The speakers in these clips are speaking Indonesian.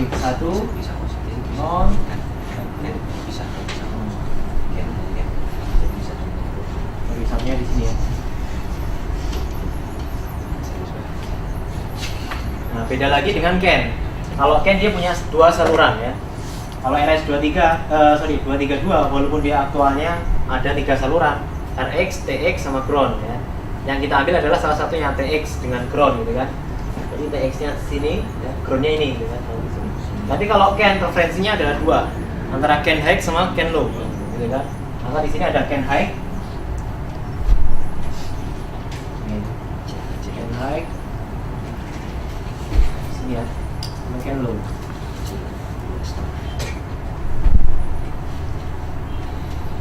logik 1 bisa positif, non bisa tulisannya di sini ya. Nah, beda lagi dengan Ken. Kalau Ken dia punya dua saluran ya. Kalau RS232 walaupun dia aktualnya ada 3 saluran, RX, TX sama ground ya. Yang kita ambil adalah salah satunya TX dengan ground gitu kan. Jadi TX-nya sini, ya, ground-nya ini gitu kan. Tapi kalau Ken referensinya adalah dua, antara Ken high sama Ken low gitu kan. Maka di sini ada Ken high, Ken high, sini ya, sama Ken low.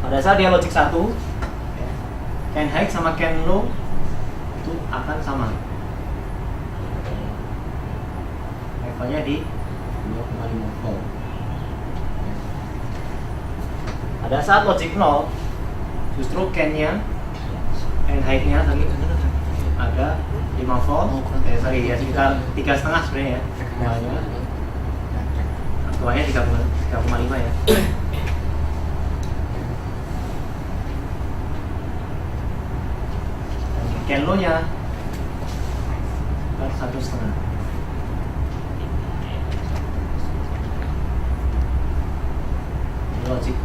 Pada saat dia logic 1, Ken high sama Ken low itu akan sama. Levelnya di 2,5 volt. Pada saat logic 0, justru Ken-nya, Ken high-nya tadi ada 5 volt. Ya sekitar 3,5 sebenarnya ya. Aktualnya 3,5 ya. Ken low-nya 1,5. Logic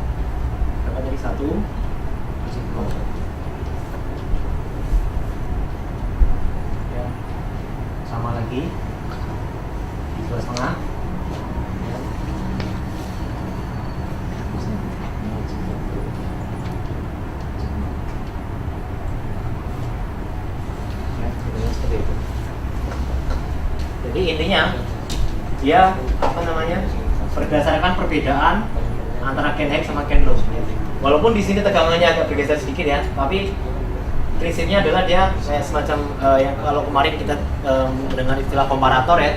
berapa tadi? 1 logic 0 ya, sama lagi di 2,5 ya. Seperti itu. Jadi intinya dia berdasarkan perbedaan antara Ken high sama Ken low. Walaupun di sini tegangannya agak bergeser sedikit ya, tapi prinsipnya adalah dia kayak semacam yang kalau kemarin kita mendengar istilah komparator ya.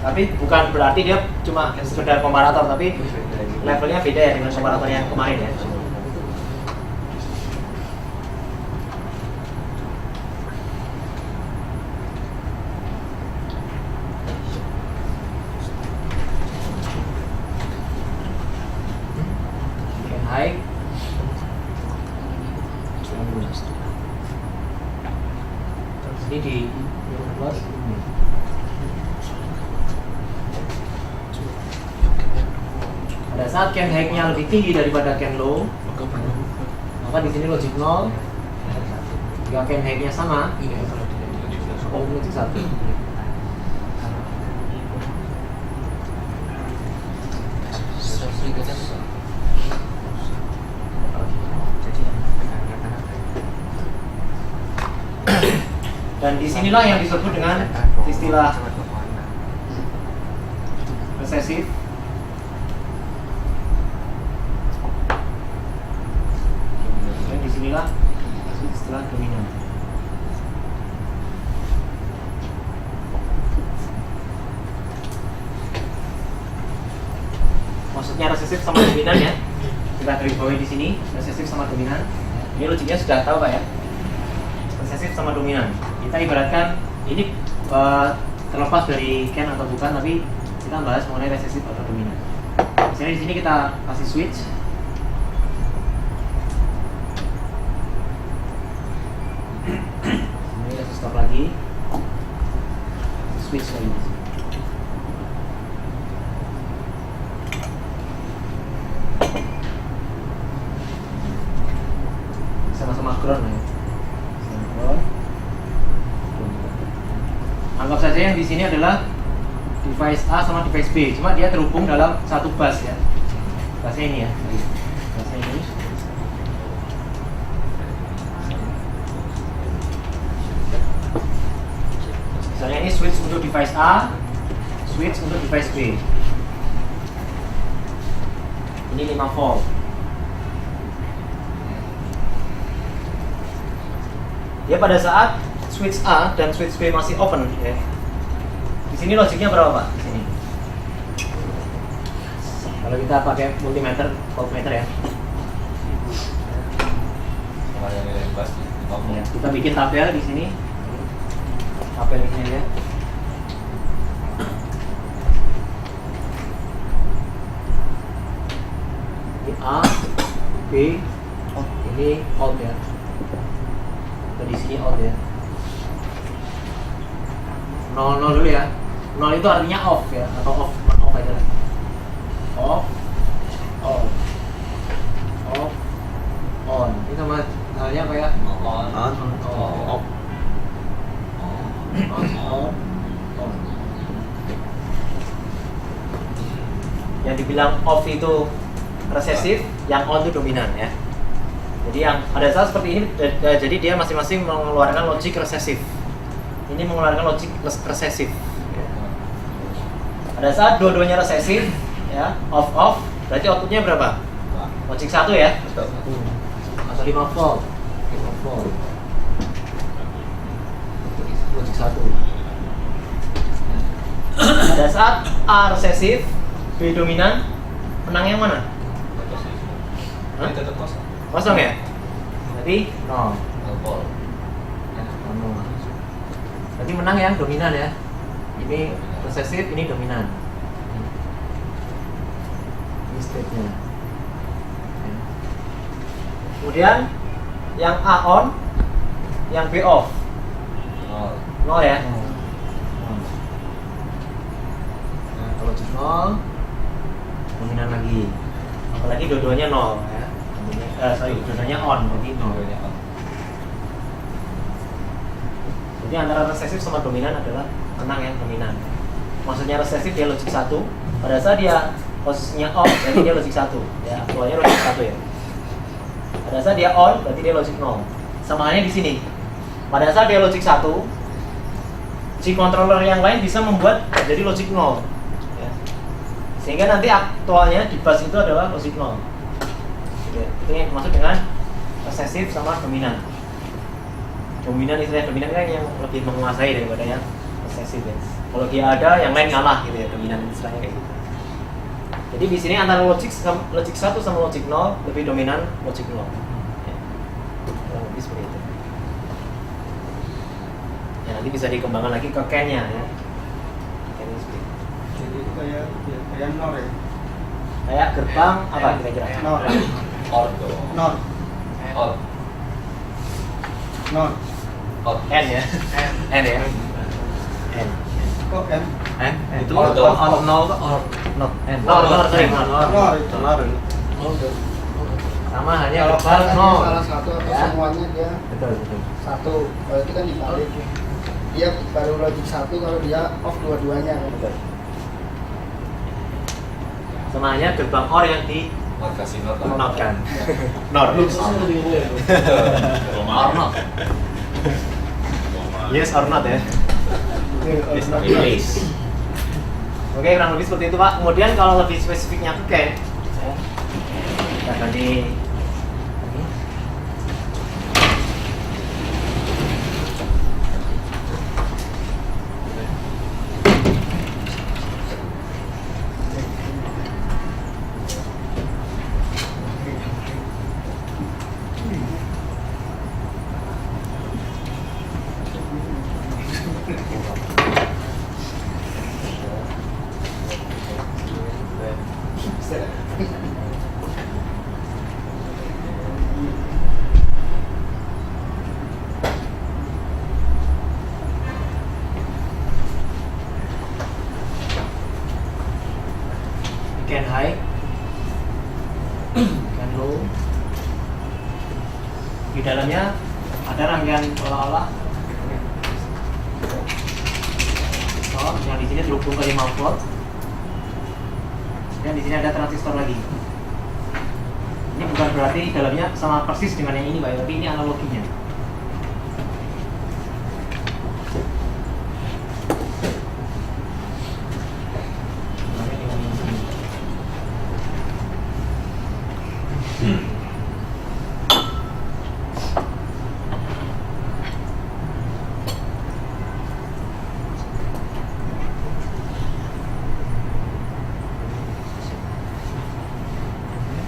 Tapi bukan berarti dia cuma sekedar komparator, tapi levelnya beda ya dengan komparator yang kemarin ya. High, ini di plus. Pada saat Ken high-nya lebih tinggi daripada Ken low, maka di sini logic 0. Jika Ken high-nya sama, logic 1. Dan disinilah yang disebut dengan istilah resesif. Dan disinilah istilah dominan. Maksudnya resesif sama dominan ya. Kita garis bawahi di sini, resesif sama dominan. Ini logiknya sudah tahu Pak ya. Resesif sama dominan. Kita ibaratkan ini terlepas dari Ken atau bukan, tapi kita bahas mengenai resesif atau dominan. Misalnya di sini kita kasih switch. Ini kita stop lagi. Switch lagi. Sama-sama ground ya. Anggap saja yang di sini adalah device A sama device B, cuma dia terhubung dalam satu bus ya. Busnya ini ya. Busnya ini. Misalnya ini switch untuk device A, switch untuk device B. Ini 5 volt. Ya pada saat switch A dan switch B masih open ya. Di sini logiknya berapa Pak? Di sini. Kalau kita pakai multimeter, voltmeter ya. Sama yang nilai bus Ya, kita bikin tabel di sini. Tabelnya ya. Ini A, B, ini out ya. Di sini out ya. 0 dulu ya. 0 itu artinya off ya, atau off aja lah. Off, on, off, on. Ini sama halnya kayak On. off, on. Yang dibilang off itu resesif, yang on itu dominan ya. Jadi yang pada saat seperti ini, jadi dia masing-masing mengeluarkan logik resesif. Ini mengeluarkan logik resesif. Ya. Pada saat dua-duanya resesif, ya off, berarti outputnya berapa? Logik 1 ya? Atau 5 volt. 5 volt. Logik 1. Pada saat A resesif, B dominan, menang yang mana? Hah? Tetap kosong. Kosong ya? Berarti 0. Volt. Berarti menang yang dominan ya. Ini resesif, ini dominan. Ini state-nya. Kemudian yang A on, yang B off. 0 ya? Nah, kalau 0 dominan lagi. Apalagi dua-duanya 0 ya. Dua-duanya on, berarti 0. Jadi antara resesif sama dominan adalah menang yang dominan. Maksudnya resesif dia logik 1. Pada saat dia posisinya off, berarti dia logik 1. Ya, aktualnya logik 1 ya. Pada saat dia on, berarti dia logik 0. Sama halnya di sini. Pada saat dia logik 1, si controller yang lain bisa membuat jadi logik 0. Ya. Sehingga nanti aktualnya di bus itu adalah logik 0. Ya, itu yang dimaksud dengan resesif sama dominan. Istilah dominan kan yang lebih menguasai daripada yang resesif ya. Kalau dia ada, yang lain ngalah gitu ya, dominan istilahnya kayak gitu. Jadi di sini antara logik 1 sama logik 0 lebih dominan logik 0. Ya. Kurang lebih seperti itu. Ya, nanti bisa dikembangkan lagi ke Ken-nya ya. Ken-nya seperti itu. Jadi itu kayak nor ya. Kayak gerbang apa kira-kira? Nor. Or. Nor. Or. Nor. Or. N ya. N ya. N. Kok M? N. Itu Or dong. on 0 ke or not N. Nor, sorry, nor. Nor itu. Nor. Sama halnya Kalau gerbang katanya nol. salah satu atau Ya. semuanya dia Betul. satu. Kalau itu kan dibalik. Dia baru logik 1 kalau dia off dua-duanya kan. Betul. Sama halnya gerbang or yang di Kasih not. not kan. Nor. Or not. Yes or not ya. Yes, not. Replace. Oke, kurang lebih seperti itu Pak. Kemudian kalau lebih spesifiknya ke Ken, ya, kita ganti ini. Ken high, Ken low. Di dalamnya ada rangkaian olah-olah. Oh, yang di sini terhubung ke 5 volt. Dan di sini ada transistor lagi. Ini bukan berarti dalamnya sama persis dengan yang ini, Pak, tapi ini analoginya. Dalamnya dengan yang ini.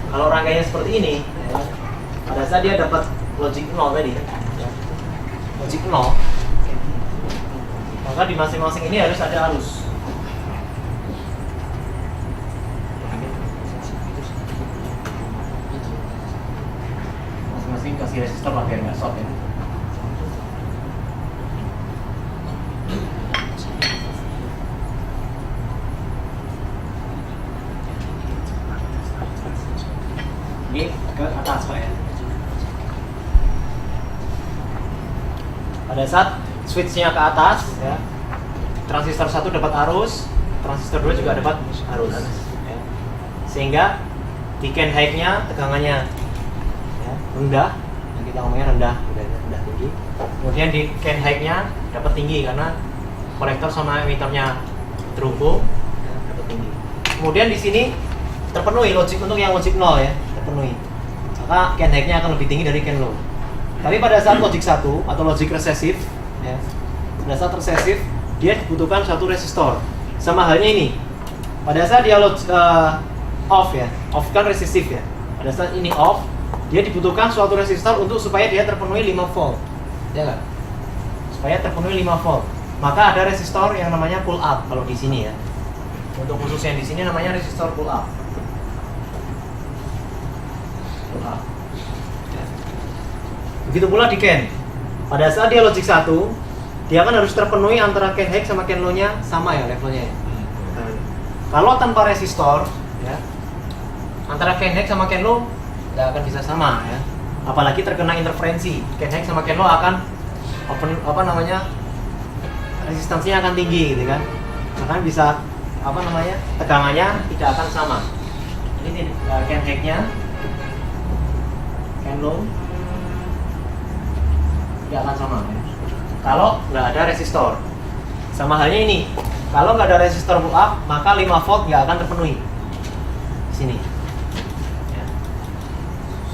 Kalau rangkaiannya seperti ini, ya, pada saat dia dapat logik 0 tadi, ya, logik 0, Maka di masing-masing ini harus ada arus. Masing-masing kasih resistor lah biar nggak short ya. Ini ke atas Pak ya. Pada saat switchnya ke atas ya, transistor 1 dapat arus, transistor 2 juga dapat arus ya. Sehingga di can high-nya tegangannya ya, rendah, yang kita ngomongnya rendah tinggi. Kemudian di can high-nya dapat tinggi karena kolektor sama emitternya terhubung ya, dapat tinggi. Kemudian di sini terpenuhi logic untuk yang logic 0 ya, terpenuhi. Maka can high-nya akan lebih tinggi dari can low. Tapi pada saat logic 1 atau logic resesif ya, pada saat resesif dia dibutuhkan satu resistor. Sama halnya ini. Pada saat dia off ya, off kan resistif ya. Pada saat ini off, dia dibutuhkan suatu resistor untuk supaya dia terpenuhi 5 volt. Ya kan? Supaya terpenuhi 5 volt. Maka ada resistor yang namanya pull up kalau di sini ya. Untuk khusus yang di sini namanya resistor pull up. Pull up. Ya. Begitu pula di can. Pada saat dia logic 1, dia kan harus terpenuhi antara can high sama can low-nya sama ya levelnya ya. Kalau tanpa resistor ya, antara can high sama can low nggak akan bisa sama ya. Apalagi terkena interferensi, can high sama can low akan resistansinya akan tinggi gitu kan. Akan bisa tegangannya tidak akan sama. Ini can high-nya, can low tidak akan sama ya. Kalau nggak ada resistor. Sama halnya ini, kalau nggak ada resistor pull up, maka 5 volt nggak akan terpenuhi di sini ya.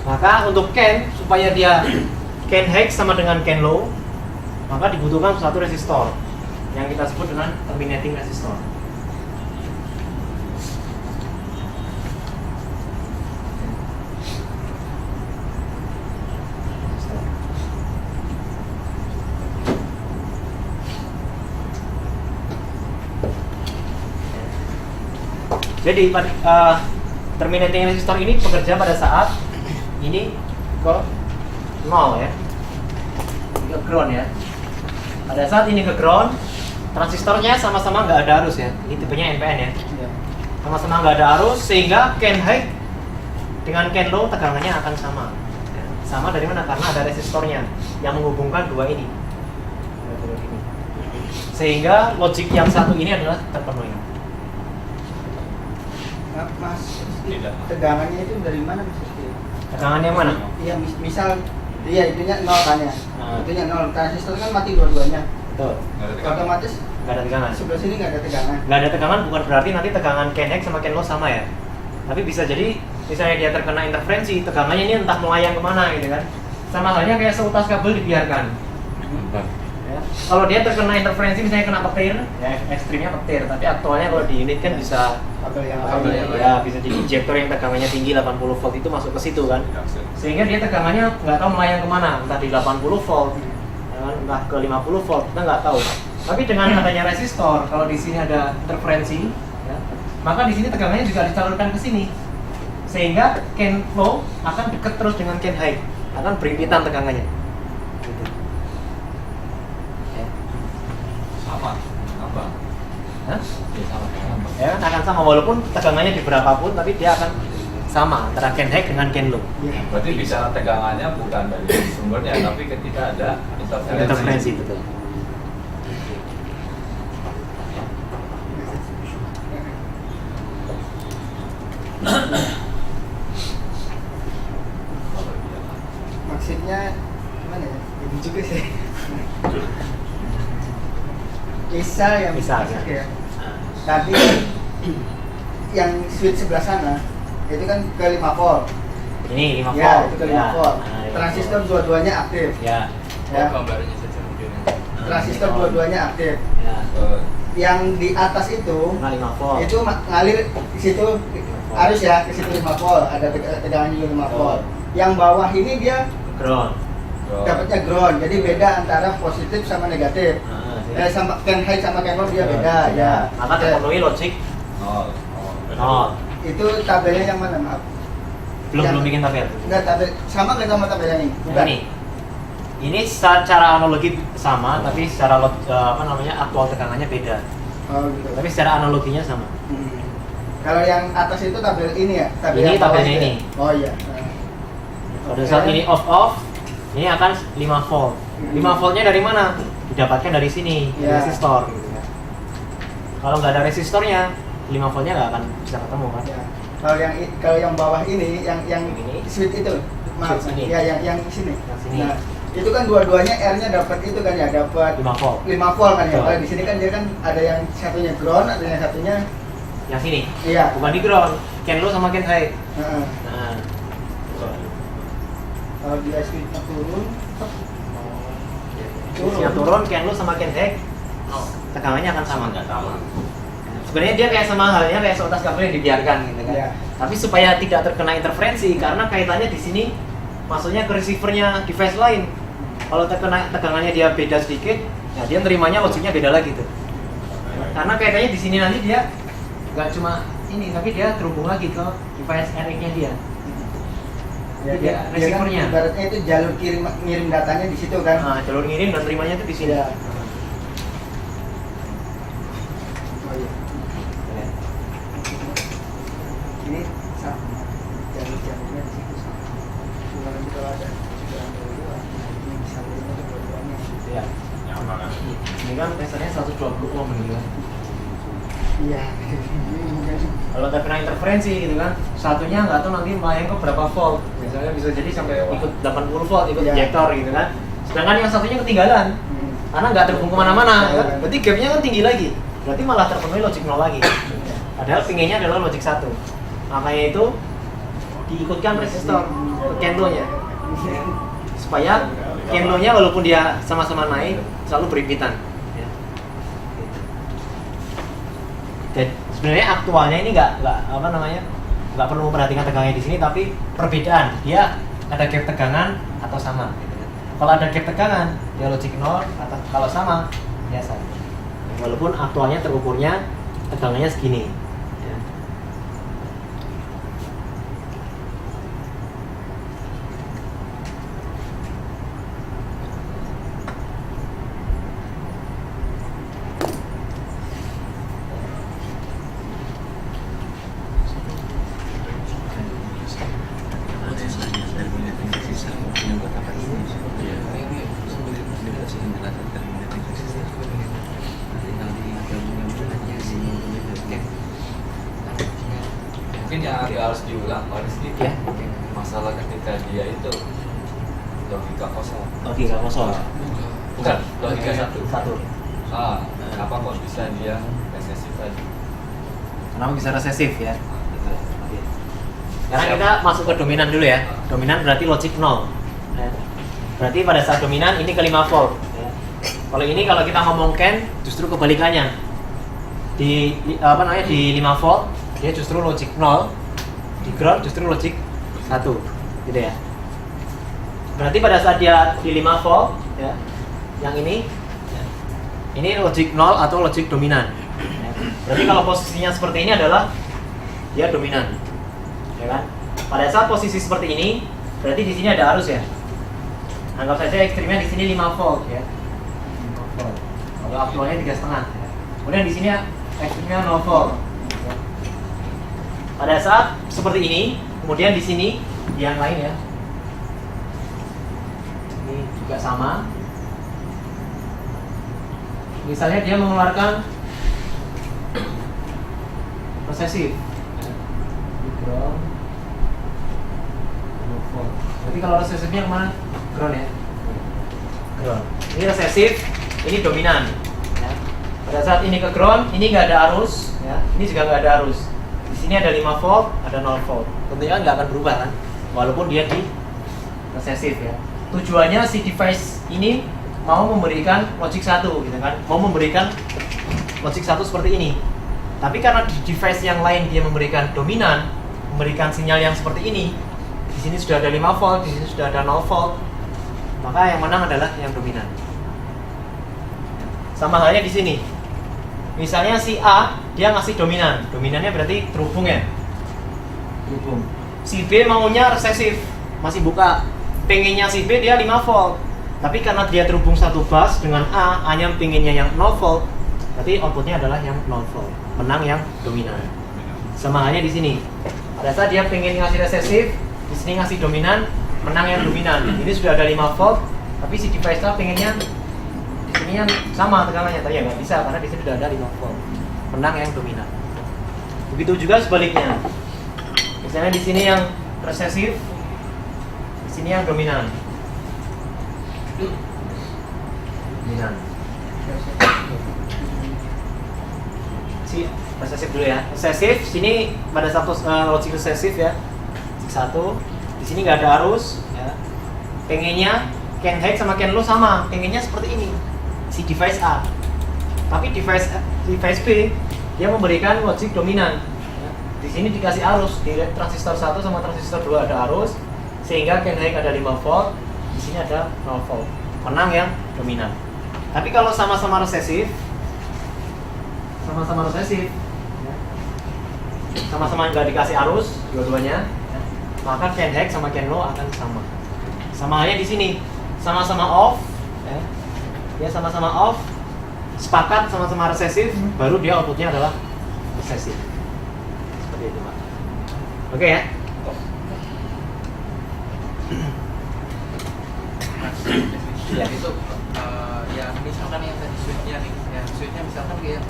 Maka untuk can, supaya dia can high sama dengan can low, maka dibutuhkan satu resistor yang kita sebut dengan terminating resistor. Jadi terminating resistor ini bekerja pada saat ini ke 0 ya, ke ground ya. Pada saat ini ke ground, transistornya sama-sama nggak ada arus ya. Ini tipenya NPN ya. Sama-sama nggak ada arus sehingga can high dengan can low tegangannya akan sama. Sama dari mana? Karena ada resistornya yang menghubungkan dua ini. Sehingga logic yang satu ini adalah terpenuhi. Mas, Tidak. tegangannya itu dari mana Mas? Tegangannya mana? Iya, misal iya itunya 0 kan ya. Nah. Itunya 0, transistor kan mati dua-duanya. Betul. Otomatis Nggak ada tegangan. sebelah sini nggak ada tegangan. Nggak ada tegangan bukan berarti nanti tegangan can high sama can low sama ya. Tapi bisa jadi misalnya dia terkena interferensi, tegangannya ini entah melayang kemana gitu kan. Sama halnya kayak seutas kabel dibiarkan. Ya. Kalau dia terkena interferensi misalnya kena petir, ya ekstrimnya petir. Tapi aktualnya kalau di unit kan bisa Kabel yang ya bisa jadi injektor yang tegangannya tinggi 80 volt itu masuk ke situ kan. Sehingga dia tegangannya nggak tahu melayang kemana, entah di 80 volt, entah ke 50 volt, kita nggak tahu. Tapi dengan adanya resistor, kalau di sini ada interferensi, ya, maka di sini tegangannya juga disalurkan ke sini, sehingga can low akan dekat terus dengan can high, akan berimpitan tegangannya. Gitu. Ya. Sama. Apa? Hah? Ya, sama dengan apa? Ya, akan sama walaupun tegangannya di berapapun, tapi dia akan sama antara can high dengan can low. Berarti bisa tegangannya bukan dari sumbernya, tapi ketika ada Interferensi betul. Maksudnya gimana ya? Ini juga sih. Misal yang Misalnya. ya. Tadi yang switch sebelah sana itu kan ke 5 volt. Ini 5 volt. Ya, itu ke 5 volt. Nah, 5 Transistor volt. dua-duanya aktif. Ya. Ya. gambarnya saja mungkin. Transistor dua-duanya aktif. Ya. Yang di atas itu Nah, 5 volt. itu ngalir di situ arus ya ke situ 5 volt, ada tegangannya juga 5 volt. Yang bawah ini dia Ground. dapatnya ground, jadi beda antara positif sama negatif. Nah, sama Ken high sama Ken low dia beda ya. Maka terpenuhi logic nol. nol. Itu tabelnya yang mana maaf? Belum bikin tabel. Enggak, tabel sama nggak sama tabel yang ini? Yang ini secara analogi sama, tapi secara aktual tegangannya beda. Oh gitu. Tapi secara analoginya sama. Kalau yang atas itu tabel ini ya? Tabel Ini yang bawah tabelnya itu ya? ini. Oh iya. Pada saat ini off, ini akan 5 volt. 5 voltnya dari mana? Didapatkan dari sini, Ya. resistor. Gitu kan. Kalau nggak ada resistornya, 5 voltnya nggak akan bisa ketemu kan? Ya. Kalau yang bawah ini, yang Ini. switch itu, maaf, Switch ini. ya yang sini. Yang sini. Nah, itu kan dua-duanya R-nya dapat itu kan ya, dapat 5 volt. 5 volt kan ya. Betul. Kalau di sini kan dia kan ada yang satunya ground, ada yang satunya Yang sini. iya. Bukan di ground. Ken low sama Ken high. Heeh. Nah, Kalau dia switch-nya turun, yang turun Ken low sama Ken high, tegangannya akan sama. Nggak sama. Sebenarnya dia kayak sama halnya kayak seutas kabel yang dibiarkan gitu kan. Iya. Tapi supaya tidak terkena interferensi karena kaitannya di sini masuknya ke receivernya device lain. Kalau tegangannya dia beda sedikit, ya dia nerimanya logiknya beda lagi tuh. Karena kaitannya di sini nanti dia nggak cuma ini, tapi dia terhubung lagi ke device RX-nya dia. ya, Dia dia kan receivernya. ibaratnya itu jalur ngirim datanya di situ kan. Nah, jalur ngirim dan terimanya tuh di sini. Iya. Oh iya. Ini sama jalurnya di situ sama. Cuma nanti kalau ada jalan dua, ini bisa lima ke dua-duanya. Iya. Yang mana? Ini kan testernya 120 ohm gitu kan. Iya. Ini mungkin Kalau terkena interferensi gitu kan, satunya nggak tahu nanti main ke berapa volt. Misalnya bisa jadi sampai ikut 80 volt, ikut Iya. injektor gitu kan. Sedangkan yang satunya ketinggalan, karena nggak terhubung kemana-mana. Iya. Kan? Berarti gapnya kan tinggi lagi. Berarti malah terpenuhi logic 0 lagi. Padahal pinginnya adalah logic 1. Makanya itu diikutkan resistor ke Ken low-nya. Supaya Ken low-nya walaupun dia sama-sama naik, selalu berimpitan. Ya. Dan sebenarnya aktualnya ini nggak perlu memperhatikan tegangannya di sini, tapi perbedaan dia ada gap tegangan atau sama. Gitu. Kalau ada gap tegangan dia logic 0, atau kalau sama biasa. Walaupun aktualnya terukurnya tegangannya segini. Ya. Mungkin yang agak harus diulang Pak Rizky, Ya. masalah ketika dia itu logika kosong. Logika kosong. Bukan, logika satu. Satu. Apa kok bisa dia resesif tadi? Kenapa bisa resesif ya? Oke. Sekarang kita masuk ke dominan dulu ya. Dominan berarti logic 0. Ya. Berarti pada saat dominan ini ke 5 volt. Ya. Kalau kita ngomong Ken justru kebalikannya. Di 5 volt dia justru logic 0. Di ground justru logic 1. Gitu ya. Berarti pada saat dia di 5 volt ya. Yang ini ya, ini logic 0 atau logic dominan. Ya. Berarti kalau posisinya seperti ini adalah dia dominan. Ya kan? Pada saat posisi seperti ini, berarti di sini ada arus ya. Anggap saja ekstrimnya di sini 5 volt ya. 5 volt. Kalau aktualnya 3,5 ya. Kemudian di sini ekstrimnya 0 volt. Pada saat seperti ini, kemudian di sini yang lain ya. Ini juga sama. Misalnya dia mengeluarkan resesif. Ground. Berarti kalau resesifnya kemana? Ground ya. Ground. Ini resesif, ini dominan. Ya. Pada saat ini ke ground, ini nggak ada arus. Ya. Ini juga nggak ada arus. Di sini ada 5 volt, ada 0 volt. Tentunya nggak akan berubah kan, walaupun dia di resesif ya. Tujuannya si device ini mau memberikan logic 1 gitu kan, mau memberikan logic 1 seperti ini. Tapi karena di device yang lain dia memberikan dominan, memberikan sinyal yang seperti ini, di sini sudah ada 5 volt, di sini sudah ada 0 volt, maka yang menang adalah yang dominan. Sama halnya di sini. Misalnya si A dia ngasih dominan. Dominannya berarti terhubung ya. Terhubung. Si B maunya resesif, masih buka. Pengennya si B dia 5 volt. Tapi karena dia terhubung satu bus dengan A, A-nya pengennya yang 0 volt. Berarti outputnya adalah yang 0 volt. Menang yang dominan. Sama halnya di sini. Pada saat dia pengen ngasih resesif, di sini ngasih dominan, menang yang dominan. Ini sudah ada 5 volt, tapi si device A pengennya di sini yang sama tegangannya, tapi ya nggak bisa karena di sini sudah ada 5 volt. Menang yang dominan. Begitu juga sebaliknya. Misalnya di sini yang resesif, di sini yang dominan. Dominan. Si resesif dulu ya. Resesif sini pada satu logic resesif ya. Satu, di sini nggak ada arus. Ya. Pengennya can high sama can low sama. Pengennya seperti ini. Si device A. Tapi device B dia memberikan logic dominan. Ya. Di sini dikasih arus di transistor 1 sama transistor 2 ada arus sehingga can high ada 5 volt. Di sini ada 0 volt. Menang yang dominan. Tapi kalau sama-sama resesif, ya, sama-sama nggak dikasih arus dua-duanya, ya, maka can high sama can low akan sama. Sama halnya di sini, sama-sama off, ya sama-sama off, sepakat sama-sama resesif, baru dia outputnya adalah resesif. Seperti itu, Pak. Oke ya. Ya itu yang misalkan yang tadi switchnya nih, yang switchnya misalkan kayak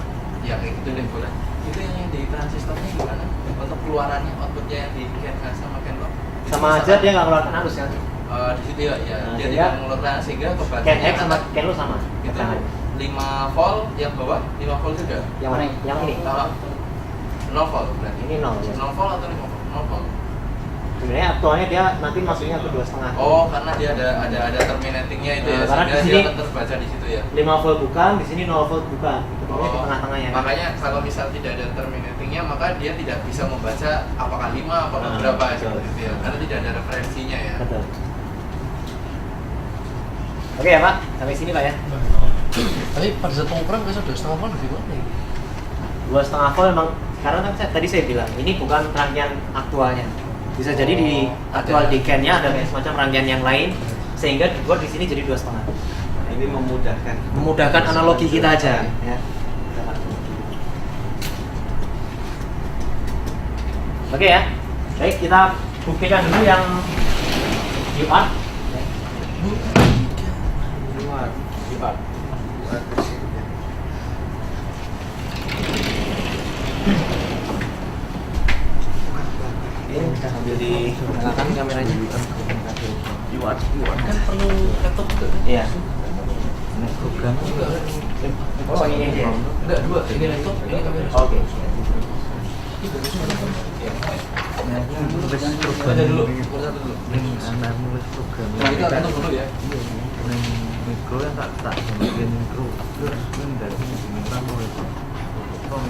ya kayak gitu deh boleh. Itu yang di transistornya gimana? Untuk keluarannya outputnya yang di can high sama can low? Sama aja dia nggak mengeluarkan arus kan? Di situ ya, Nah, dia sehingga tidak mengeluarkan sehingga Can kebagiannya high sama can low sama. itu tegangannya. 5 volt yang bawah 5 volt juga. Yang mana? Yang ini. 0 volt berarti. Ini 0 ya. 0 volt atau 5 volt? 0 volt. Sebenarnya aktualnya dia nanti masuknya ke 2,5. Oh, karena dia ada terminatingnya itu ya. Karena Sehingga di dia sini akan terbaca di situ ya. 5 volt bukan, di sini 0 volt bukan. Itu di Oh, tengah-tengahnya. Kan? makanya kalau misal tidak ada terminatingnya maka dia tidak bisa membaca apakah 5 apakah Nah, berapa betul. seperti itu ya. Karena tidak ada referensinya ya. Betul. Oke ya Pak, sampai sini Pak ya. Tapi pada saat pengukuran biasa 2,5 volt lebih gimana ya? 2,5 volt memang karena kan tadi saya bilang ini bukan rangkaian aktualnya. Bisa jadi di aktual di can-nya ada kayak semacam rangkaian yang lain sehingga dibuat di sini jadi 2,5. Nah, ini memudahkan. Memudahkan analogi kita aja ya. Oke ya. Baik, kita buktikan dulu yang UART. UART. Ini kita sambil dinyalakan kameranya. UART Kan perlu laptop juga kan? Iya. Program juga kan? Oh ini dia. Enggak, dua. Ini laptop, ini kamera. Oke. Ini bagus banget kan? Nah, nulis Baca program dulu, ini. baca dulu. Anak nulis program Nah, kita tutup dulu ya. Neng mikro yang tak bagian mikro terus kan dari kita mulai potong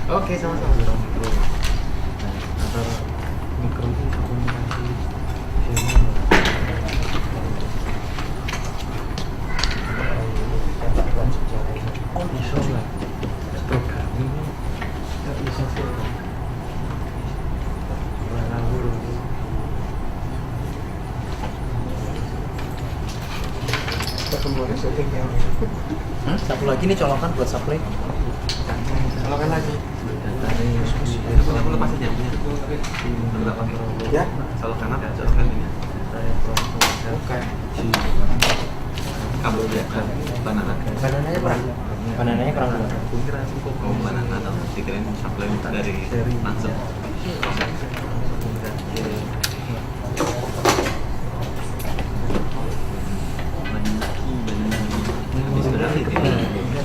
Oke, sama-sama. mikro. Nah, antara mikro itu komunikasi sinyal. Bisa lah. Program ini nggak bisa sih. Ngawur. Satu lagi nih colokan buat supply. Colokan lagi. Aku lepas aja. Ya. Colokan apa? Colokan ini. Oke. Kabel biasa. Banana. Banananya kurang. Banananya kurang dua. Oh, banana atau dikirain supply dari langsung.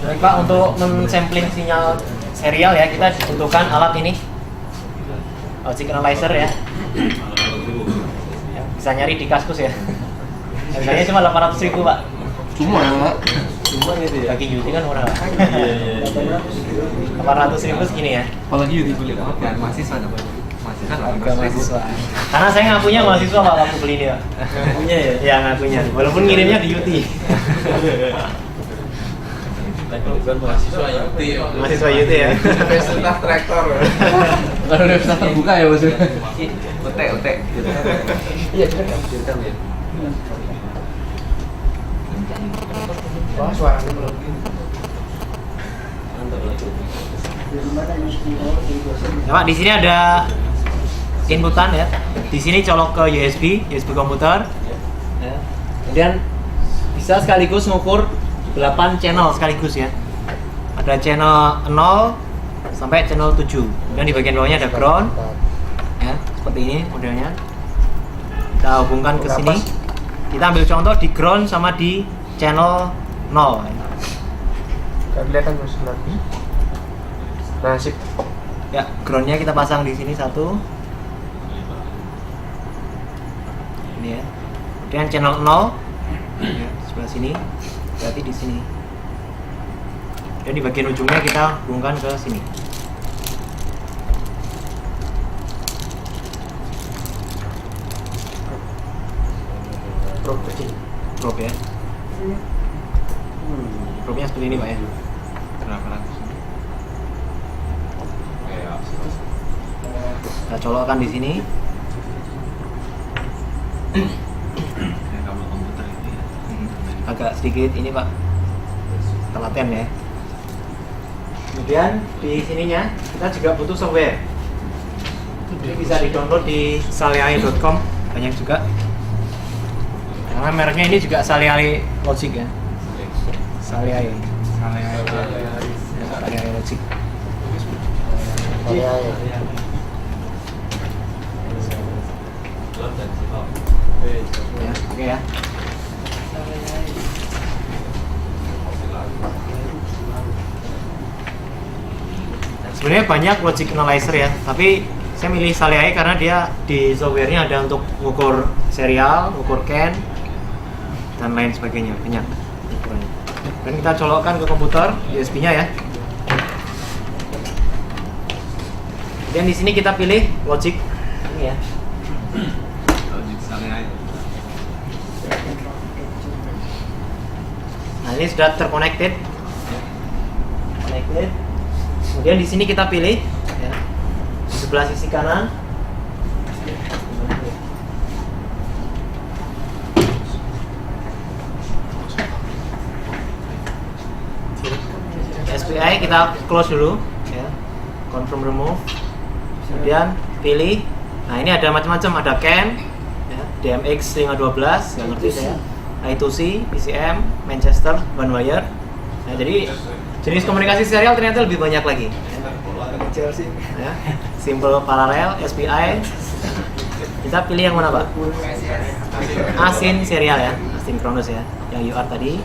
Baik Pak, untuk men-sampling sinyal serial ya, kita butuhkan alat ini, logic analyzer ya. Ya, bisa nyari di Kaskus ya. Harganya cuma 800.000 Pak. Cuma Gitu ya. Bagi Yudi kan murah. 800.000 segini ya. apalagi Yudi beli. Dan mahasiswa dapat. Mahasiswa Harga mahasiswa. Karena saya ngakunya mahasiswa Pak waktu beli ini Pak. Punya ya? Ya ngakunya. Walaupun ngirimnya di Yudi. Bukan mahasiswa UT ya. Mahasiswa Yudi ya. Universitas Traktor. Kalau universitas terbuka ya maksudnya. UT. Iya, kita kan. Wah, suaranya belum. Di rumah kan USB di dosen. Ya Pak, di sini ada inputan ya. Di sini colok ke USB komputer. Ya. Kemudian bisa sekaligus mengukur 8 channel sekaligus ya. Ada channel 0 sampai channel 7. Kemudian di bagian bawahnya ada ground. Ya, seperti ini modelnya. Kita hubungkan ke sini. Kita ambil contoh di ground sama di channel 0 ya. Kan kelihatan Mas nanti. Nah, sip. Ya, groundnya kita pasang di sini satu. Ini ya. Kemudian channel 0 ya, sebelah sini. Berarti di sini. Dan di bagian ujungnya kita hubungkan ke sini. Probe kecil. Probe ya. Probe-nya seperti ini Pak ya. Berapa ratus? Kita colokkan di sini. Kabel komputer itu ya. Agak sedikit ini Pak, telaten ya. Kemudian di sininya kita juga butuh software. Ini bisa di-download di saleai.com, banyak juga. Karena mereknya ini juga Saleai Logic ya. Saleai. Saleai Logic. Iya. Ya, oke ya. Sebenarnya banyak logic analyzer ya, tapi saya milih Saleai karena dia di softwarenya ada untuk ukur serial, ukur CAN, dan lain sebagainya, banyak ukurannya. Dan kita colokkan ke komputer USB-nya ya. Dan di sini kita pilih logic ini ya. Logic Saleai. Nah ini sudah terconnected. Connected. Kemudian di sini kita pilih ya, di sebelah sisi kanan. SPI kita close dulu ya. Confirm remove. Kemudian pilih. Nah ini ada macam-macam, ada CAN ya, DMX 512 nggak ngerti saya, I2C, PCM, Manchester, one wire. Nah jadi jenis komunikasi serial ternyata lebih banyak lagi ya. Simple paralel, SPI. Kita pilih yang mana Pak? Asin serial ya, asinkronus ya, yang UART tadi.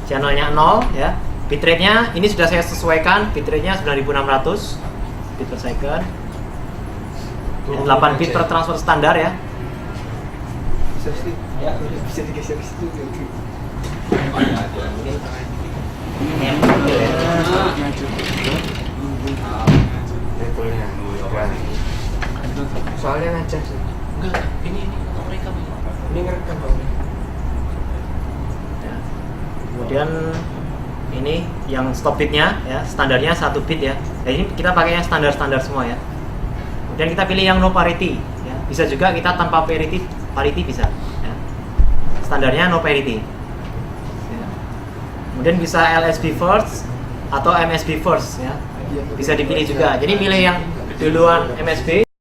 Channelnya 0 ya. Bitrate-nya ini sudah saya sesuaikan, bitrate-nya 9600 bit per second. 8 bit per transfer standar ya. Ya, bisa digeser ke situ. Soalnya ngajak sih. Enggak, ini mereka Ini ngerekam Bang. Ya. Kemudian ini yang stop bitnya ya, standarnya 1 bit ya. Nah, ini kita pakai yang standar semua ya. Kemudian kita pilih yang no parity ya. Bisa juga kita tanpa parity bisa ya. Standarnya no parity ya. Kemudian bisa LSB first atau MSB first ya, bisa dipilih juga. Jadi pilih yang duluan MSB